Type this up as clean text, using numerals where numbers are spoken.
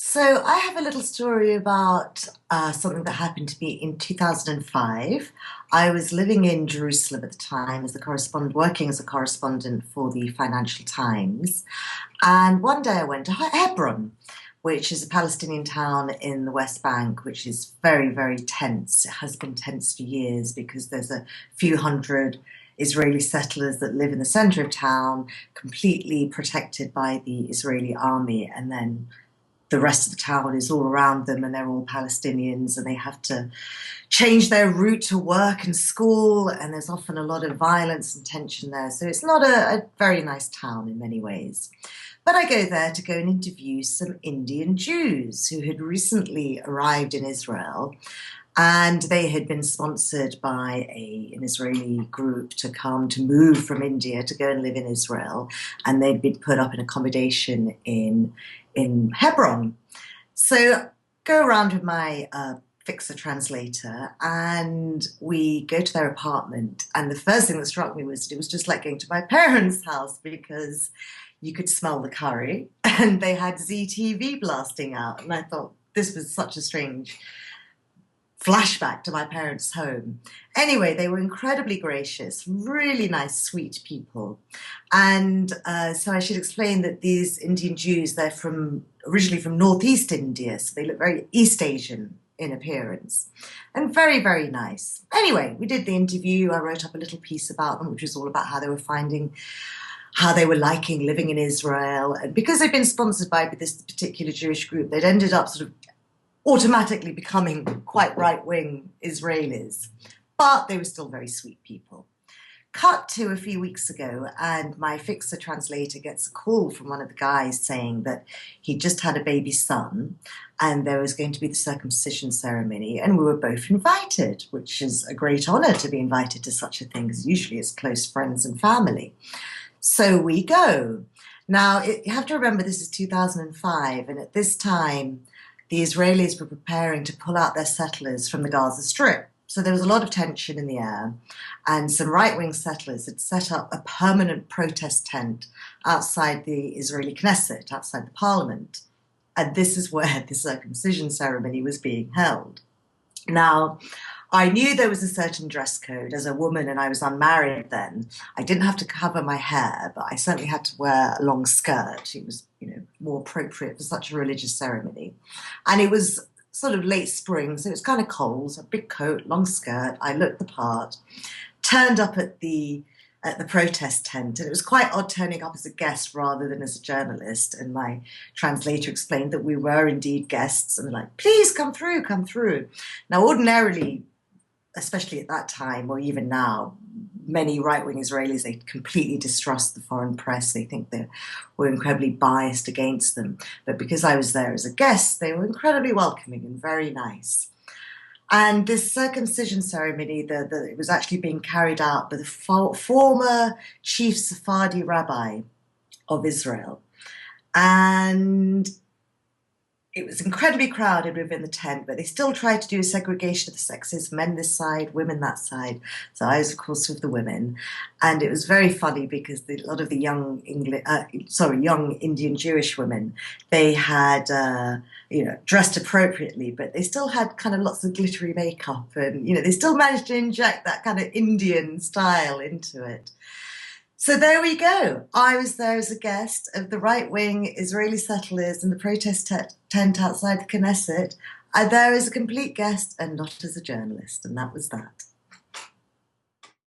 So I have a little story about something that happened to me in 2005. I was living in Jerusalem at the time as a correspondent, working as a correspondent for the Financial Times. And one day I went to Hebron, which is a Palestinian town in the West Bank, which is very, very tense. It has been tense for years because there's a few hundred Israeli settlers that live in the center of town, completely protected by the Israeli army, and then the rest of the town is all around them and they're all Palestinians and they have to change their route to work and school, and there's often a lot of violence and tension there. So it's not a very nice town in many ways. But I go there to go and interview some Indian Jews who had recently arrived in Israel, and they had been sponsored by an Israeli group to come to move from India to go and live in Israel, and they'd been put up in accommodation in Hebron. So go around with my fixer translator, and we go to their apartment. And the first thing that struck me was it was just like going to my parents' house, because you could smell the curry, and they had ZTV blasting out. And I thought this was such a strange flashback to my parents' home. Anyway, they were incredibly gracious, really nice, sweet people. And so I should explain that these Indian Jews, they're originally from Northeast India, so they look very East Asian in appearance, and very, very nice. Anyway, we did the interview. I wrote up a little piece about them, which was all about how they were liking living in Israel. And because they'd been sponsored by this particular Jewish group, they'd ended up sort of automatically becoming quite right-wing Israelis, but they were still very sweet people. Cut to a few weeks ago, and my fixer translator gets a call from one of the guys saying that he just had a baby son and there was going to be the circumcision ceremony, and we were both invited, which is a great honor to be invited to such a thing, because usually it's close friends and family. So we go. Now, you have to remember this is 2005, and at this time, the Israelis were preparing to pull out their settlers from the Gaza Strip. So there was a lot of tension in the air, and some right-wing settlers had set up a permanent protest tent outside the Israeli Knesset, outside the parliament. And this is where the circumcision ceremony was being held. Now, I knew there was a certain dress code as a woman, and I was unmarried then. I didn't have to cover my hair, but I certainly had to wear a long skirt. It was, more appropriate for such a religious ceremony. And it was sort of late spring, so it was kind of cold. So a big coat, long skirt. I looked the part. Turned up at the protest tent, and it was quite odd turning up as a guest rather than as a journalist. And my translator explained that we were indeed guests, and they're like, "Please come through, come through." Now, ordinarily, especially at that time, or even now, many right-wing Israelis, they completely distrust the foreign press. They think they were incredibly biased against them. But because I was there as a guest, they were incredibly welcoming and very nice. And this circumcision ceremony, it was actually being carried out by the former chief Sephardi rabbi of Israel. And it was incredibly crowded within the tent, but they still tried to do a segregation of the sexes, men this side, women that side. So I was, of course, with the women. And it was very funny because a lot of the young Indian Jewish women, they had, dressed appropriately, but they still had kind of lots of glittery makeup, and, they still managed to inject that kind of Indian style into it. So there we go. I was there as a guest of the right-wing Israeli settlers in the protest tent outside the Knesset. I there as a complete guest and not as a journalist, and that was that.